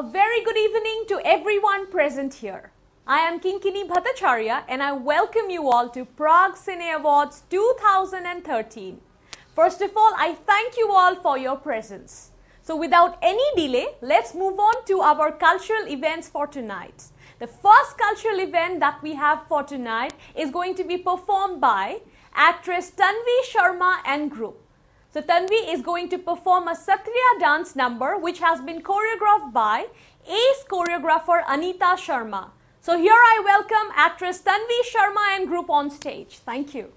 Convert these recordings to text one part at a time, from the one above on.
A very good evening to everyone present here. I am Kinkini Bhattacharya and I welcome you all to Prague Cine Awards 2013. First of all, I thank you all for your presence. So without any delay, let's move on to our cultural events for tonight. The first cultural event that we have for tonight is going to be performed by actress Tanvi Sharma and group. So Tanvi is going to perform a Satriya dance number which has been choreographed by ace choreographer Anita Sharma. So here I welcome actress Tanvi Sharma and group on stage. Thank you.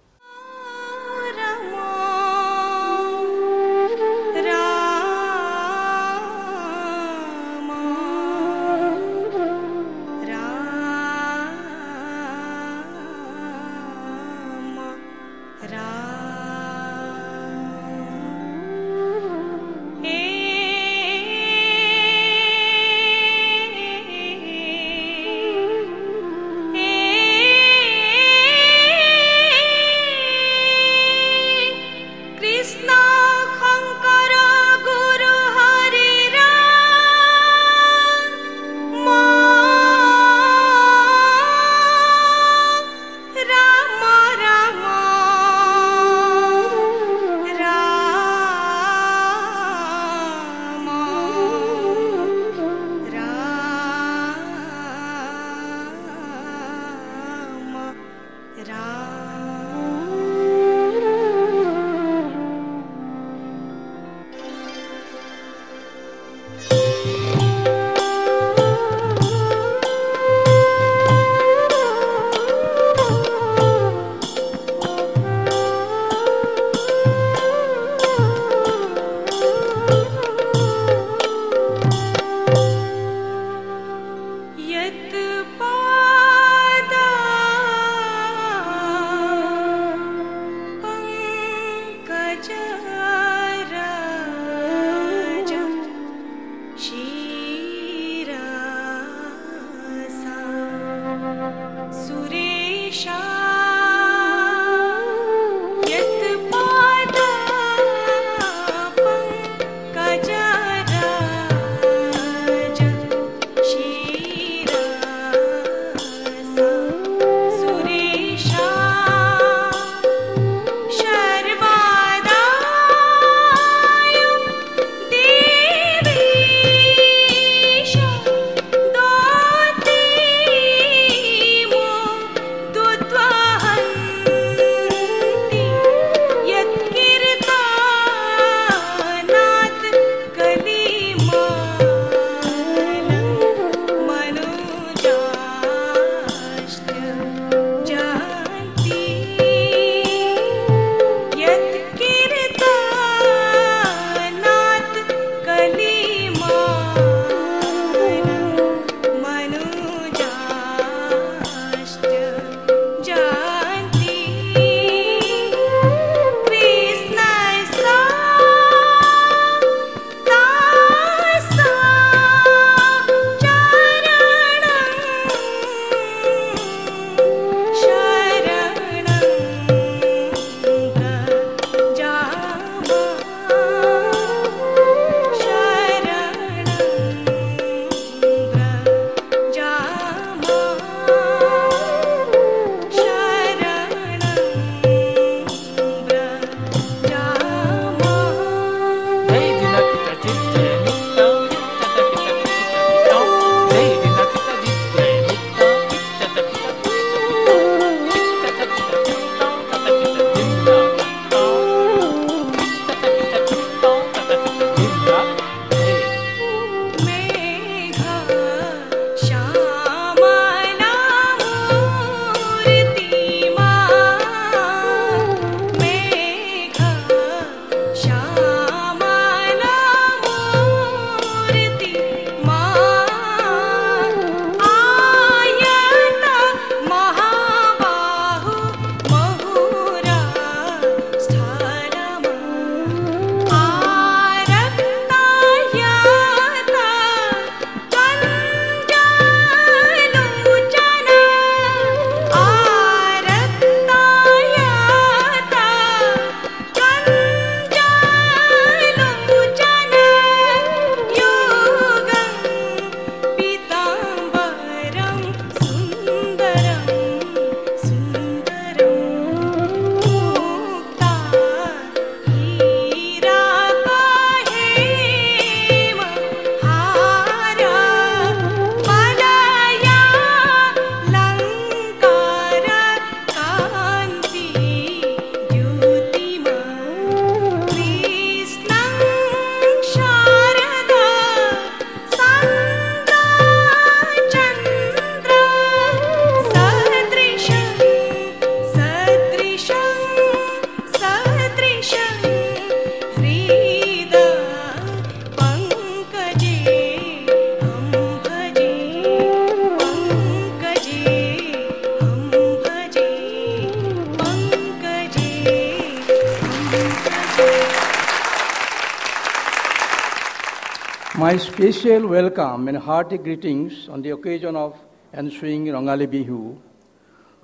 My special welcome and hearty greetings on the occasion of ensuing Rangali Bihu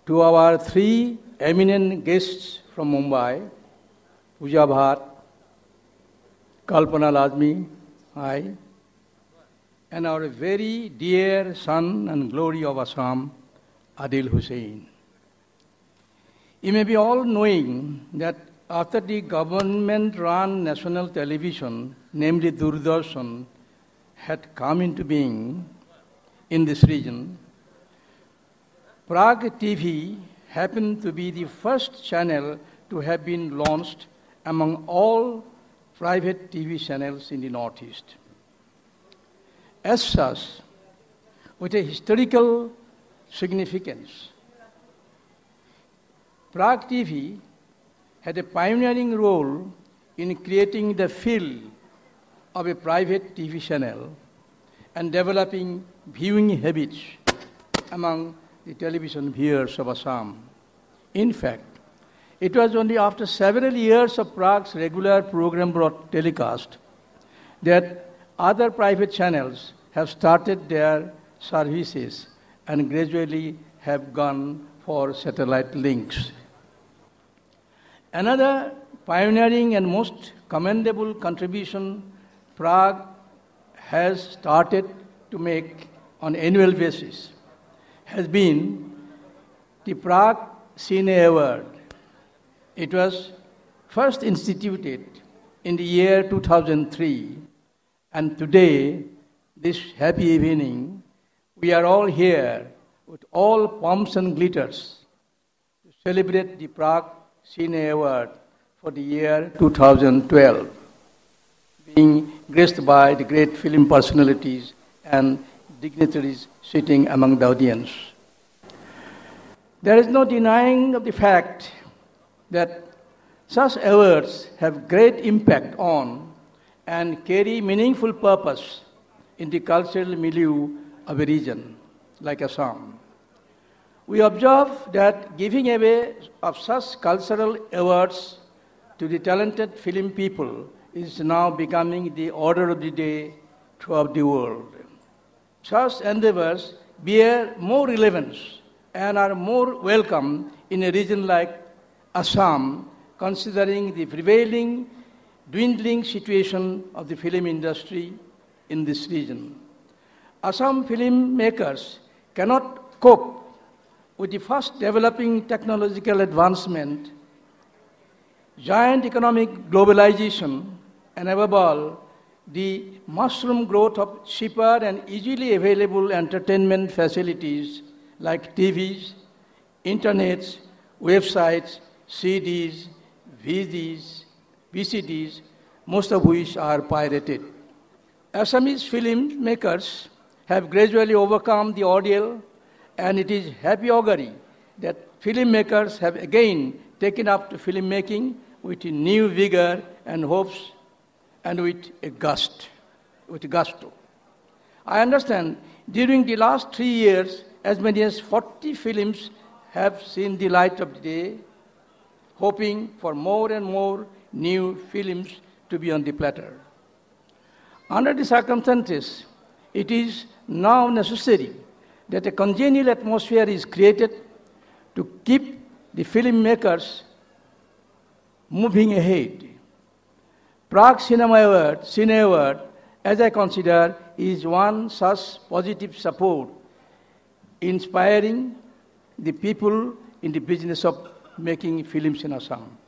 to our three eminent guests from Mumbai, Pooja Bhatt, Kalpana Lazmi, hi, and our very dear son and glory of Assam, Adil Hussain. You may be all knowing that after the government-run national television, namely Doordarshan, had come into being in this region, Prag TV happened to be the first channel to have been launched among all private TV channels in the Northeast. As such, with a historical significance, Prag TV had a pioneering role in creating the field of a private TV channel and developing viewing habits among the television viewers of Assam. In fact, it was only after several years of Prag's regular program telecast that other private channels have started their services and gradually have gone for satellite links. Another pioneering and most commendable contribution Prag has started to make on annual basis has been the Prag Cine Award. It was first instituted in the year 2003, and today, this happy evening, we are all here with all pomps and glitters to celebrate the Prag Cine Award for the year 2012, being graced by the great film personalities and dignitaries sitting among the audience. There is no denying of the fact that such awards have great impact on and carry meaningful purpose in the cultural milieu of a region like Assam. We observe that giving away of such cultural awards to the talented film people is now becoming the order of the day throughout the world. Such endeavors bear more relevance and are more welcome in a region like Assam, considering the prevailing dwindling situation of the film industry in this region. Assam filmmakers cannot cope with the fast developing technological advancement, giant economic globalization, and above all, the mushroom growth of cheaper and easily available entertainment facilities like TVs, internets, websites, CDs, VCDs, most of which are pirated. Assamese filmmakers have gradually overcome the ordeal, and it is happy augury that filmmakers have again taken up to filmmaking with new vigor and hopes and with gusto. I understand during the last 3 years, as many as 40 films have seen the light of the day, hoping for more and more new films to be on the platter. Under the circumstances, it is now necessary that a congenial atmosphere is created to keep the filmmakers moving ahead. Prag Cine Award, as I consider, is one such positive support, inspiring the people in the business of making films in Assam.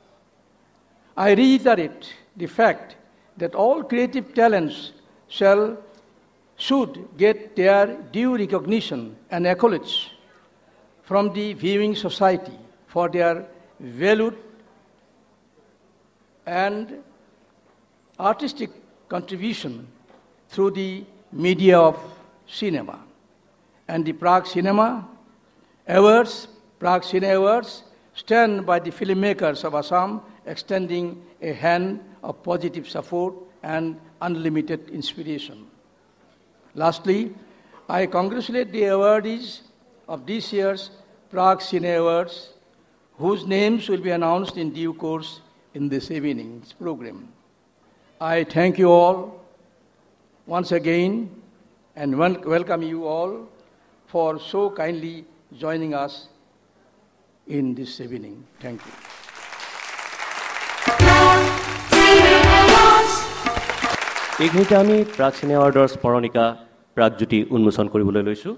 I reiterate the fact that all creative talents should get their due recognition and accolades from the viewing society for their valued and artistic contribution through the media of cinema. And the Prag Cine Awards, stand by the filmmakers of Assam, extending a hand of positive support and unlimited inspiration. Lastly, I congratulate the awardees of this year's Prag Cine Awards, whose names will be announced in due course in this evening's program. I thank you all once again and welcome you all for so kindly joining us in this evening. Thank you. এইখিনিতে আমি প্ৰাগচিনে এৱাৰ্ডৰ স্মৰণিকা প্ৰাগজ্যোতি উন্মোচন কৰিবলৈ লৈছোঁ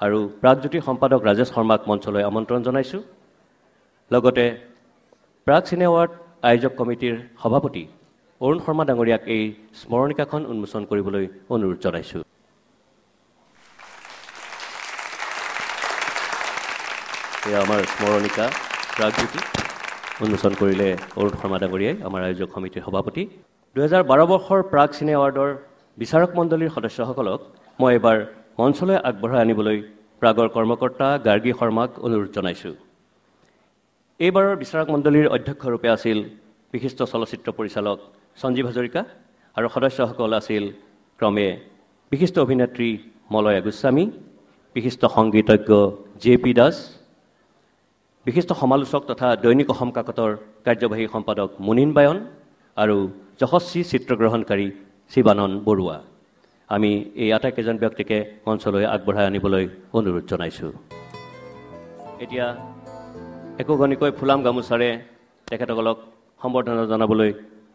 আৰু প্ৰাগজ্যোতিৰ সম্পাদক ৰাজেশ শৰ্মাক মঞ্চলৈ আমন্ত্ৰণ জনাইছোঁ। লগতে প্ৰাগচিনে এৱাৰ্ড আয়োজক কমিটিৰ সভাপতি অৰুণ শৰ্মা ডাঙৰীয়াক এই স্মৰণিকাখন উন্মোচন কৰিবলৈ অনুৰোধ জনাইছোঁ। এয়া আমাৰ স্মৰণিকা প্ৰাগজ্যোতি উন্মোচন কৰিলে অৰুণ শৰ্মা ডাঙৰীয়াই, আমাৰ আয়োজক সমিতিৰ সভাপতি। 2012 বৰ্ষৰ প্ৰাগচিনে এৱাৰ্ডৰ বিচাৰক মণ্ডলীৰ সদস্যসকলক মই এবাৰ মঞ্চলৈ আগবঢ়াই আনিবলৈ প্ৰাগৰ কৰ্মকৰ্তা গাৰ্গী শৰ্মাক অনুৰোধ জনাইছোঁ। এইবাৰৰ বিচাৰক মণ্ডলীৰ অধ্যক্ষৰূপে আছিল বিশিষ্ট চলচ্চিত্ৰ পৰিচালক সঞ্জীৱ হাজৰিকা আৰু সদস্যসকল আছিল ক্ৰমে বিশিষ্ট অভিনেত্ৰী মলয়া গোস্বামী, বিশিষ্ট সংগীতজ্ঞ JP দাস, বিশিষ্ট সমালোচক তথা দৈনিক অসম কাকতৰ কাৰ্যবাহী সম্পাদক মুনিন বায়ন আৰু যশস্বী চিত্ৰগ্ৰহণকাৰী শিৱানন্দ বৰুৱা। আমি এই আটাইকেইজন ব্যক্তিকে মঞ্চলৈ আগবঢ়াই আনিবলৈ অনুৰোধ জনাইছোঁ। এতিয়া একোগণিকৈ ফুলাম গামোচাৰে তেখেতসকলক সম্বৰ্ধনা জনাবলৈ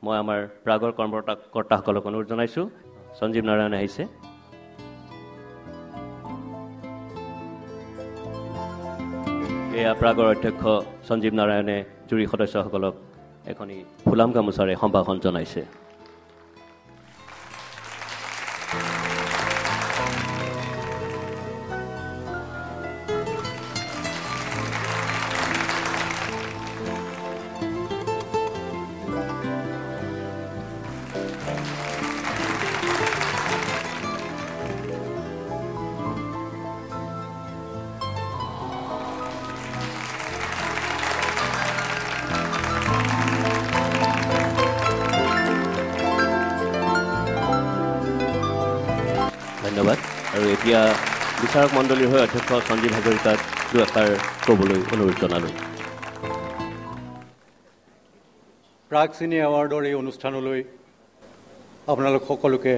মই আমাৰ প্ৰাগৰ কৰ্মকৰ্তাসকলক অনুৰোধ জনাইছোঁ। সঞ্জীৱ নাৰায়ণ আহিছে। এয়া প্ৰাগৰ অধ্যক্ষ সঞ্জীৱ নাৰায়ণে জুৰি সদস্যসকলক এখনি ফুলাম গামোচাৰে সম্ভাষণ জনাইছে। ধন্যবাদ। আৰু এতিয়া বিচাৰক মণ্ডলীৰ হৈ অধ্যক্ষ সঞ্জীৱ হাজৰিকাক দুআষাৰ ক'বলৈ অনুৰোধ জনালোঁ। প্ৰাগচিনে এৱাৰ্ডৰ এই অনুষ্ঠানলৈ আপোনালোক সকলোকে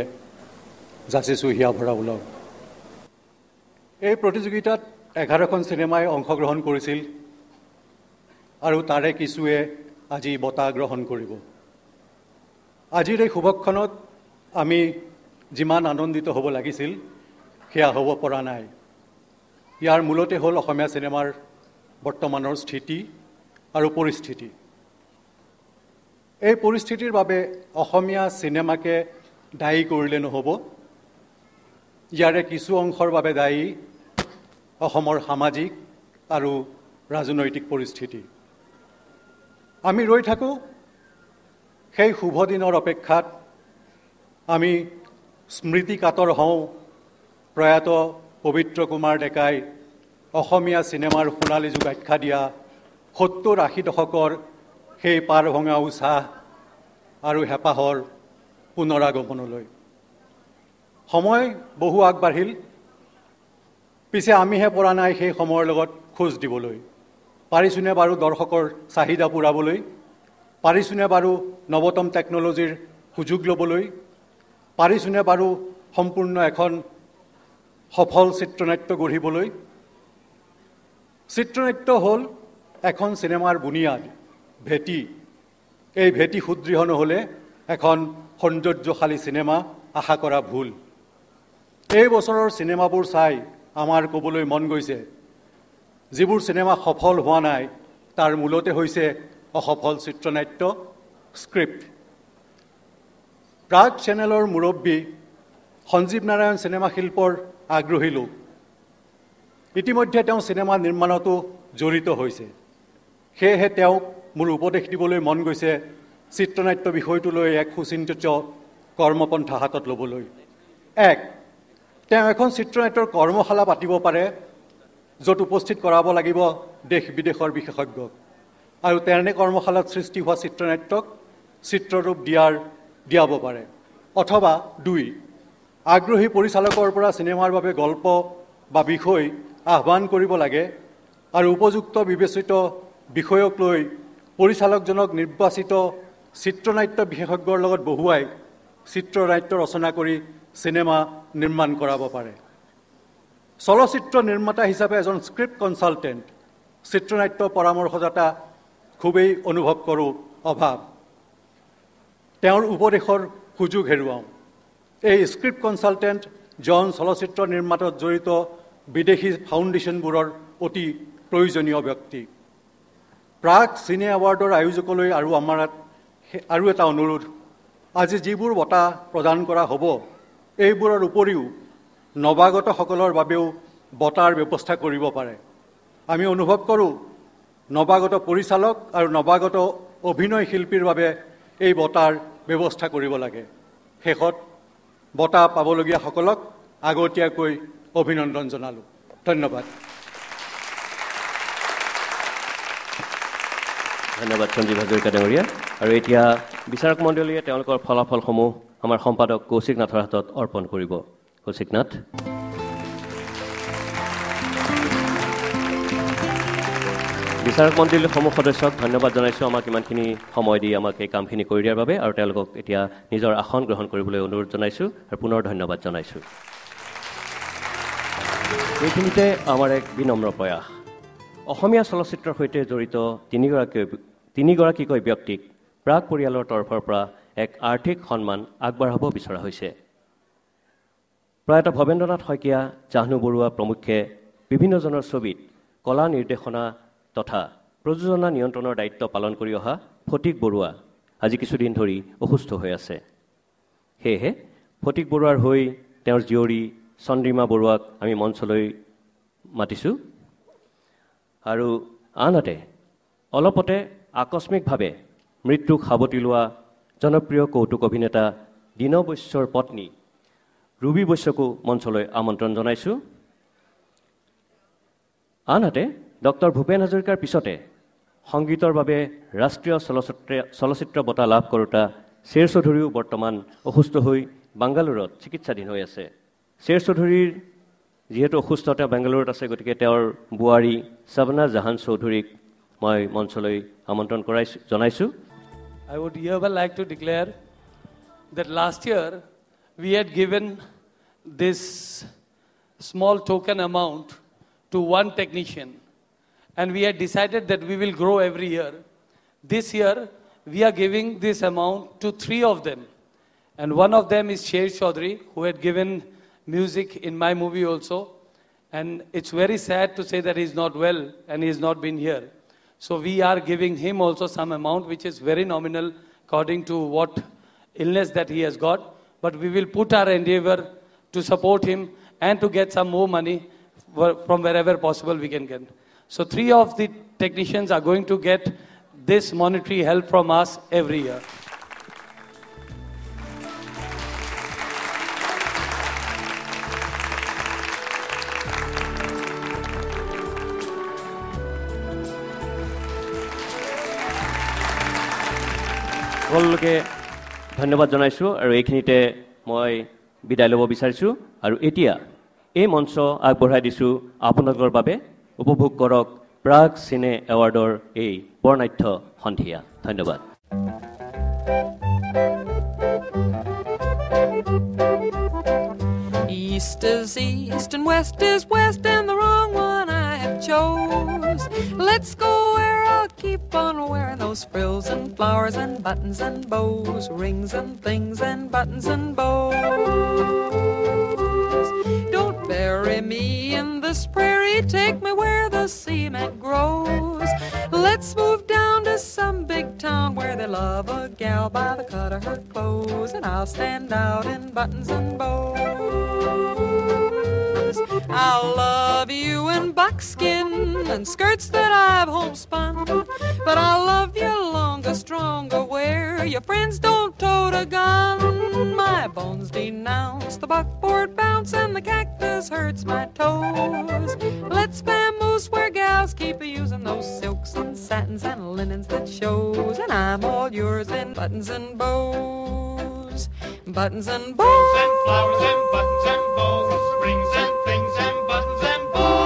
যাচিছোঁ হিয়া ভৰা ওলাওক। এই প্ৰতিযোগিতাত 11খন চিনেমাই অংশগ্ৰহণ কৰিছিল আৰু তাৰে কিছুৱে আজি বঁটা গ্ৰহণ কৰিব। আজিৰ এই শুভক্ষণত আমি যিমান আনন্দিত হ'ব লাগিছিল সেয়া হ'ব পৰা নাই। ইয়াৰ মূলতে হ'ল অসমীয়া চিনেমাৰ বৰ্তমানৰ স্থিতি আৰু পৰিস্থিতি। এই পৰিস্থিতিৰ বাবে অসমীয়া চিনেমাকে দায়ী কৰিলে নহ'ব। ইয়াৰে কিছু অংশৰ বাবে দায়ী অসমৰ সামাজিক আৰু ৰাজনৈতিক পৰিস্থিতি। আমি ৰৈ থাকোঁ সেই শুভ দিনৰ অপেক্ষাত। আমি স্মৃতি কাতৰ হওঁ প্ৰয়াত পবিত্ৰ কুমাৰ ডেকাই অসমীয়া চিনেমাৰ সোণালী যুগ আখ্যা দিয়া 70-80 দশকৰ সেই পাৰ ভঙা উৎসাহ আৰু হেঁপাহৰ পুনৰাগমনলৈ। সময় বহু আগবাঢ়িল, পিছে আমিহে পৰা নাই সেই সময়ৰ লগত খোজ দিবলৈ। পাৰিছোনে বাৰু দৰ্শকৰ চাহিদা পূৰাবলৈ? পাৰিছোনে বাৰু নৱতম টেকন'লজিৰ সুযোগ ল'বলৈ? পাৰিছোনে বাৰু সম্পূৰ্ণ এখন সফল চিত্ৰনাট্য গঢ়িবলৈ? চিত্ৰনাট্য হ'ল এখন চিনেমাৰ বুনিয়াদ, ভেটি। এই ভেটি সুদৃঢ় নহ'লে এখন সৌন্দৰ্যশালী চিনেমা আশা কৰা ভুল। এই বছৰৰ চিনেমাবোৰ চাই আমাৰ ক'বলৈ মন গৈছে, যিবোৰ চিনেমা সফল হোৱা নাই তাৰ মূলতে হৈছে অসফল চিত্ৰনাট্য, স্ক্ৰিপ্ট। প্ৰাগ চেনেলৰ মুৰব্বী সঞ্জীৱ নাৰায়ণ চিনেমা শিল্পৰ আগ্ৰহী লোক। ইতিমধ্যে তেওঁ চিনেমা নিৰ্মাণতো জড়িত হৈছে। সেয়েহে তেওঁক মোৰ উপদেশ দিবলৈ মন গৈছে চিত্ৰনাট্য বিষয়টোলৈ এক সুচিন্তিত কৰ্মপন্থা হাতত ল'বলৈ। তেওঁ এখন চিত্ৰনাট্যৰ কৰ্মশালা পাতিব পাৰে, য'ত উপস্থিত কৰাব লাগিব দেশ বিদেশৰ বিশেষজ্ঞক, আৰু তেনে কৰ্মশালাত সৃষ্টি হোৱা চিত্ৰনাট্যক চিত্ৰৰূপ দিয়াব পাৰে। অথবা 2, আগ্ৰহী পৰিচালকৰ পৰা চিনেমাৰ বাবে গল্প বা বিষয় আহ্বান কৰিব লাগে আৰু উপযুক্ত বিবেচিত বিষয়ক লৈ পৰিচালকজনক নিৰ্বাচিত চিত্ৰনাট্য বিশেষজ্ঞৰ লগত বহুৱাই চিত্ৰনাট্য ৰচনা কৰি চিনেমা নিৰ্মাণ কৰাব পাৰে চলচ্চিত্ৰ নিৰ্মাতা হিচাপে এজন স্ক্ৰিপ্ট কনসালটেন্ট চিত্ৰনাট্য পৰামৰ্শদাতা খুবেই অনুভৱ কৰোঁ অভাৱ তেওঁৰ উপদেশৰ সুযোগ হেৰুৱাওঁ এই স্ক্ৰিপ্ট কনসালটেন্ট জন চলচ্চিত্ৰ নিৰ্মাণত জড়িত বিদেশী ফাউণ্ডেশ্যনবোৰৰ অতি প্ৰয়োজনীয় ব্যক্তি প্ৰাগ চিনে এৱাৰ্ডৰ আয়োজকলৈ আৰু এটা অনুৰোধ আজি যিবোৰ বঁটা প্ৰদান কৰা হ'ব এইবোৰৰ উপৰিও নৱাগতসকলৰ বাবেও বঁটাৰ ব্যৱস্থা কৰিব পাৰে আমি অনুভৱ কৰোঁ নৱাগত পৰিচালক আৰু নৱাগত অভিনয় শিল্পীৰ বাবে এই বঁটাৰ ব্যৱস্থা কৰিব লাগে শেষত বঁটা পাবলগীয়াসকলক আগতীয়াকৈ অভিনন্দন জনালোঁ ধন্যবাদ ধন্যবাদ সঞ্জীৱ হাজৰিকা ডাঙৰীয়া আৰু এতিয়া বিচাৰক মণ্ডলীয়ে তেওঁলোকৰ ফলাফলসমূহ আমাৰ সম্পাদক কৌশিক নাথৰ হাতত অৰ্পণ কৰিব কৌশিক নাথ বিচাৰক মণ্ডলীৰ সমূহ সদস্যক ধন্যবাদ জনাইছোঁ আমাক ইমানখিনি সময় দি আমাক এই কামখিনি কৰি দিয়াৰ বাবে আৰু তেওঁলোকক এতিয়া নিজৰ আসন গ্ৰহণ কৰিবলৈ অনুৰোধ জনাইছোঁ আৰু পুনৰ ধন্যবাদ জনাইছোঁ এইখিনিতে আমাৰ এক বিনম্ৰ প্ৰয়াস অসমীয়া চলচ্চিত্ৰৰ সৈতে জড়িত তিনিগৰাকীকৈ ব্যক্তিক প্ৰাগ পৰিয়ালৰ তৰফৰ পৰা এক আৰ্থিক সন্মান আগবঢ়াব বিচৰা হৈছে প্ৰয়াত ভৱেন্দ্ৰনাথ শইকীয়া জাহ্নু বৰুৱা প্ৰমুখ্যে বিভিন্নজনৰ ছবিত কলা নিৰ্দেশনা তথা প্ৰযোজনা নিয়ন্ত্ৰণৰ দায়িত্ব পালন কৰি অহা ফটিক বৰুৱা আজি কিছুদিন ধৰি অসুস্থ হৈ আছে সেয়েহে ফটিক বৰুৱাৰ হৈ তেওঁৰ জীয়ৰী চন্দ্ৰিমা বৰুৱাক আমি মঞ্চলৈ মাতিছোঁ আৰু আনহাতে অলপতে আকস্মিকভাৱে মৃত্যুক সাৱটি লোৱা জনপ্ৰিয় কৌতুক অভিনেতা দীন বৈশ্যৰ পত্নী ৰুবি বৈশ্যকো মঞ্চলৈ আমন্ত্ৰণ জনাইছোঁ আনহাতে ডক্টৰ ভূপেন হাজৰিকাৰ পিছতে সংগীতৰ বাবে ৰাষ্ট্ৰীয় চলচ্চিত্ৰ বঁটা লাভ কৰোঁতা শ্বেৰ চৌধুৰীও বৰ্তমান অসুস্থ হৈ বাংগালুৰুত চিকিৎসাধীন হৈ আছে শ্বেৰ চৌধুৰীৰ যিহেতু অসুস্থতা বেংগালুৰুত আছে গতিকে তেওঁৰ বোৱাৰী সবনা জাহান চৌধুৰীক মই মঞ্চলৈ আমন্ত্ৰণ জনাইছোঁ I would hereby like to declare that last year we had given this small token amount to one technician and we had decided that we will grow every year. This year we are giving this amount to 3 of them and one of them is Sher Chaudhary who had given music in my movie also and it's very sad to say that he is not well and he has not been here. So we are giving him also some amount which is very nominal according to what illness that he has got. But we will put our endeavor to support him and to get some more money from wherever possible we can get. So 3 of the technicians are going to get this monetary help from us every year. সকলোকে ধন্যবাদ জনাইছোঁ আৰু এইখিনিতে মই বিদায় ল'ব বিচাৰিছোঁ আৰু এতিয়া এই মঞ্চ আগবঢ়াই দিছোঁ আপোনালোকৰ বাবে উপভোগ কৰক প্ৰাগ চিনে এৱাৰ্ডৰ এই বৰ্ণাঢ্য সন্ধিয়া ধন্যবাদ East is east and west is west and the wrong one I have chose. Let's go where I'll keep on wearing those frills and flowers and buttons and bows, rings and things and buttons and bows. Don't bury me in this prairie, take me where the cement grows. Let's move down to some big town where they love a gal by the cut of her clothes, and I'll stand out in buttons and bows. I'll love you in buckskin and skirts that I've homespun, but I'll love you longer, stronger, where your friends don't tote a gun. My bones denounce the buckboard bounce and the cactus hurts my toes. Let's vamoose where gals keep using those silks and satins and linens that shows, and I'm all yours in buttons and bows, buttons and bows, and flowers and buttons and bows, rings and things and buttons and bows.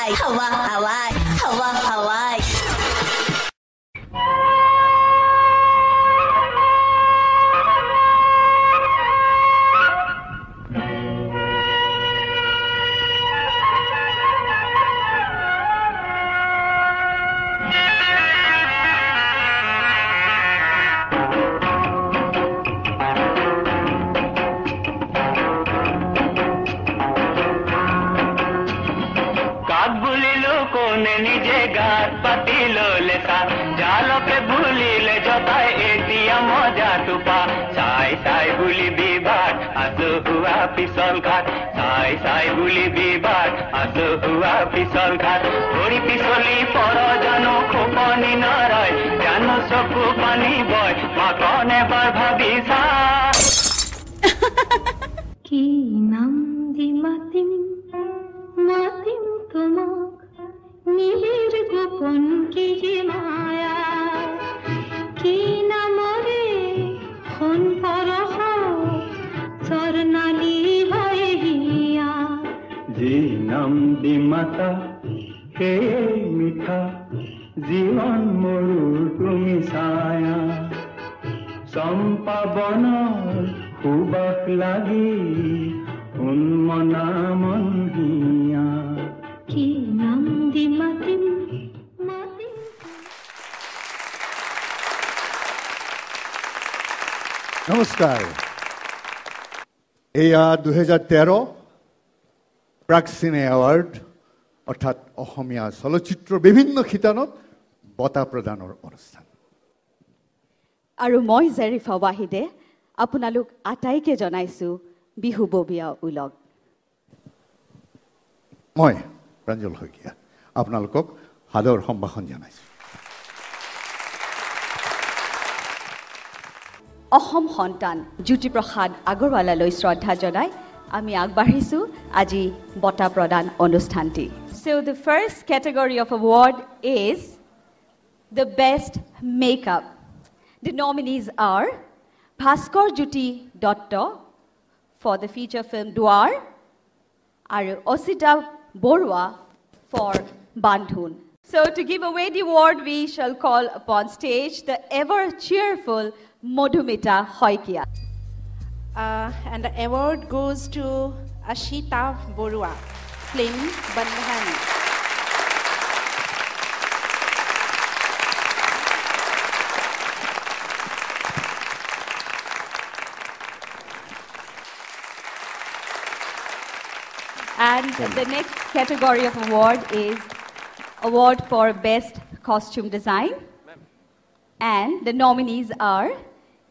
Hawaii, Hawaii, Hawaii, Hawaii. নিজে গাত পাতিলো লেখা জালকে ভুলিলে যতাই এতিয়া মজা টোপা চাই চাই বুলি বিবাদ আছো হুৱা পিছল ঘাট চাই চাই বুলি বিবাদ আছো হুৱা পিছল ঘাট ভৰি পিছলি পৰ জানো খোপনি নৰয় জানো চকু পানী বয় মাকন এবাৰ ভাবি চা কি নাম দি মাতিম মাতিম তোমাক নীলের গোপন কি যে মায়া কি নামরে খন পরশ স্বর্ণালী হয়ে হিয়া যি নাম দি মাতা সেই মিঠা জীবন মরু তুমি ছায়া চম্পা বনৰ সুবাস লাগি উন্মনা মন হিয়া কি নাম দি মাতিম মাতিম নমস্কাৰ এয়া 2013 প্ৰাগ চিনে এৱাৰ্ড অৰ্থাৎ অসমীয়া চলচ্চিত্ৰৰ বিভিন্ন খিতানত বঁটা প্ৰদানৰ অনুষ্ঠান আৰু মই জেৰিফা ৱাহিদে আপোনালোক আটাইকে জনাইছো বিহু ববিয়া উলগ মই প্ৰাঞ্জল শইকীয়া আপোনালোকক সাদৰ সম্ভাষণ জনাইছো অসম সন্তান জ্যোতিপ্ৰসাদ আগৰৱালালৈ শ্ৰদ্ধা জনাই আমি আগবাঢ়িছো আজি বঁটা প্ৰদান অনুষ্ঠানটি So the first category of award is the best makeup. The nominees are Bhaskar Jyoti Datta for the feature film Dwar and Osita Borwa for Bandhun. So to give away the award, we shall call upon stage the ever cheerful Modhumita Hoikia. And the award goes to Ashita Borua, film Bandhan. And the next category of award is award for best costume design. And the nominees are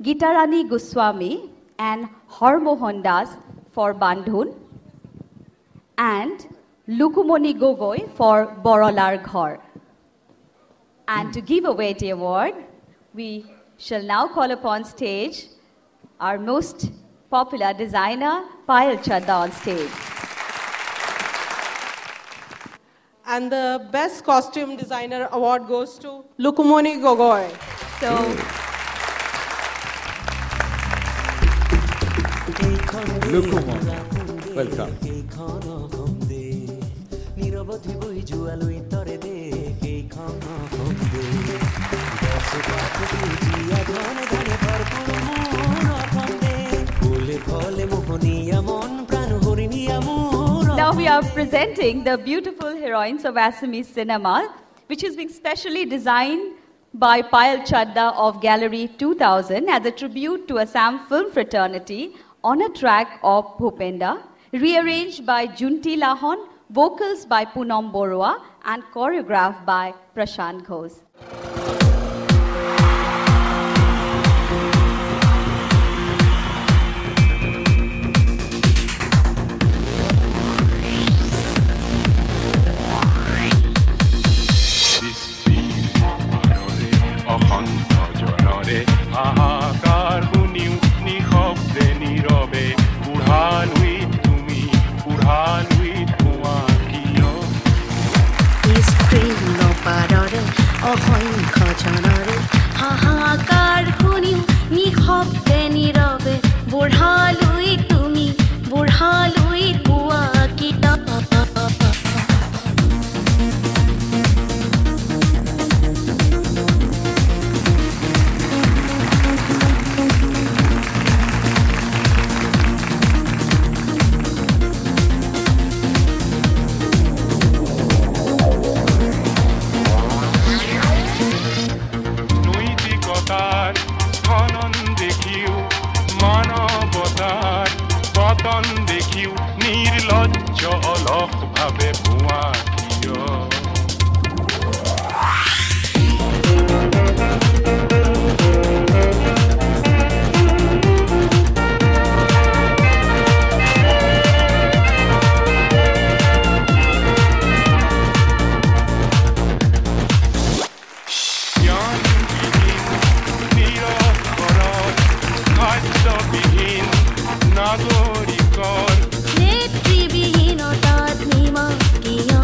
Gitarani Goswami and Harmohan Das for Bandhun and Lukumoni Gogoi for Borolar Ghor. And to give away the award, we shall now call upon stage our most popular designer, Payal Chadda, on stage. And the best costume designer award goes to Lukumoni Gogoi. So, Lukumoni, welcome. Now we are presenting the beautiful heroines of Assamese cinema, which is being specially designed by Payal Chadda of Gallery 2000 as a tribute to Assam film fraternity on a track of Bhupenda, rearranged by Junti Lahon, vocals by Poonam Borua, and choreographed by Prashant Ghosh. ভুৱা কিয় নাগৰিকৰ নেত্ৰীবিহীনতাত নিমা কিয়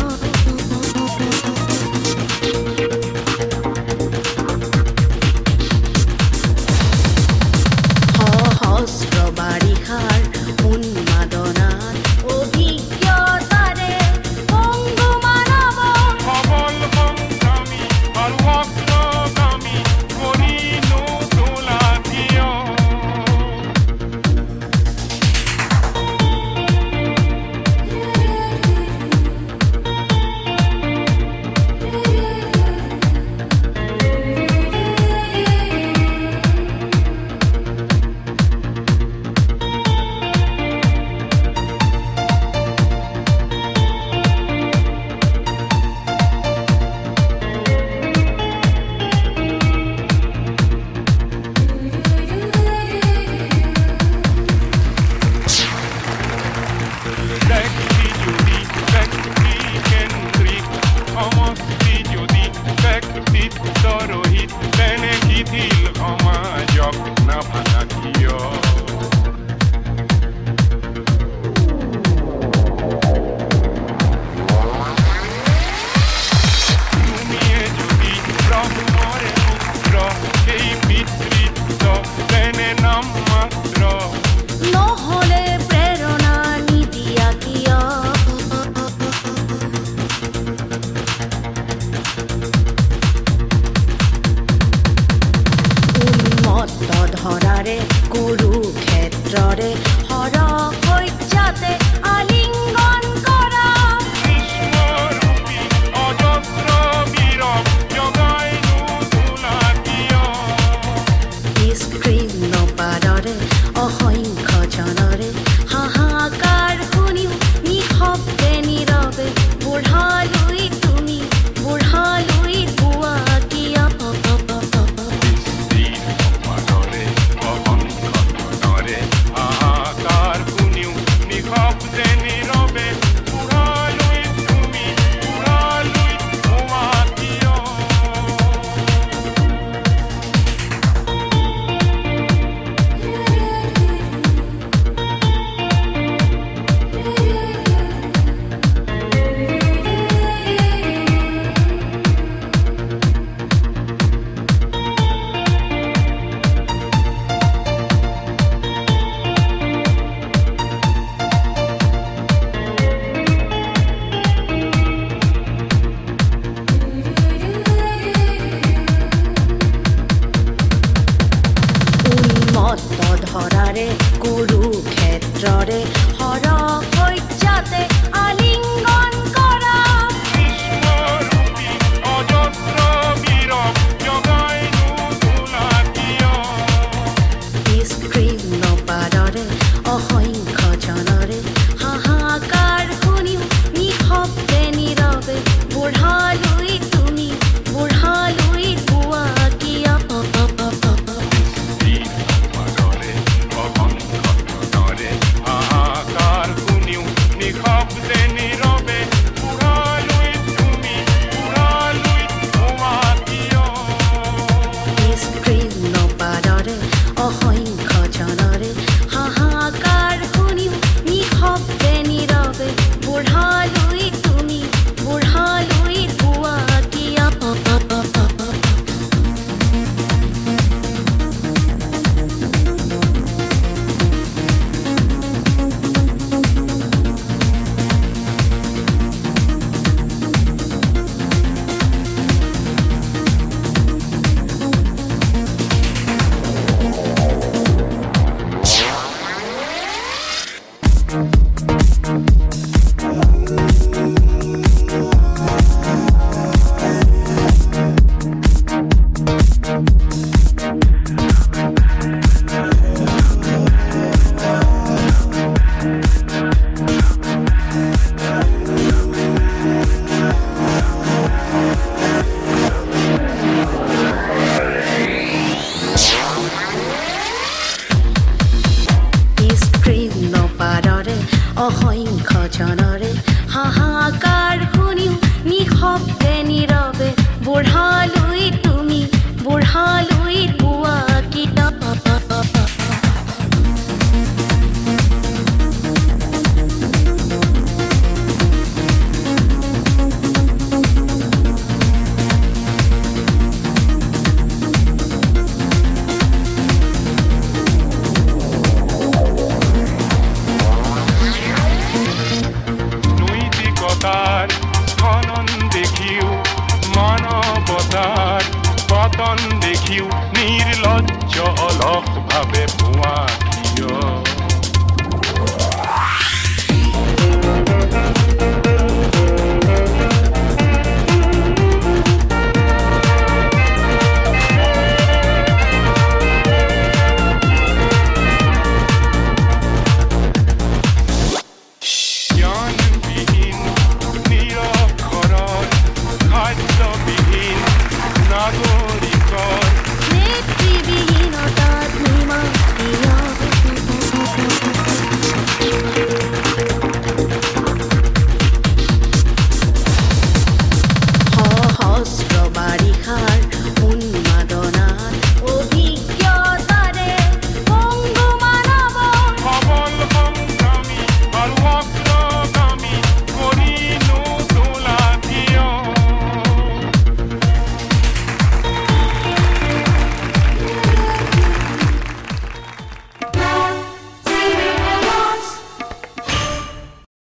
বেতন দেখিও নিৰ্লজ্জ অলস ভাবে ভুয়া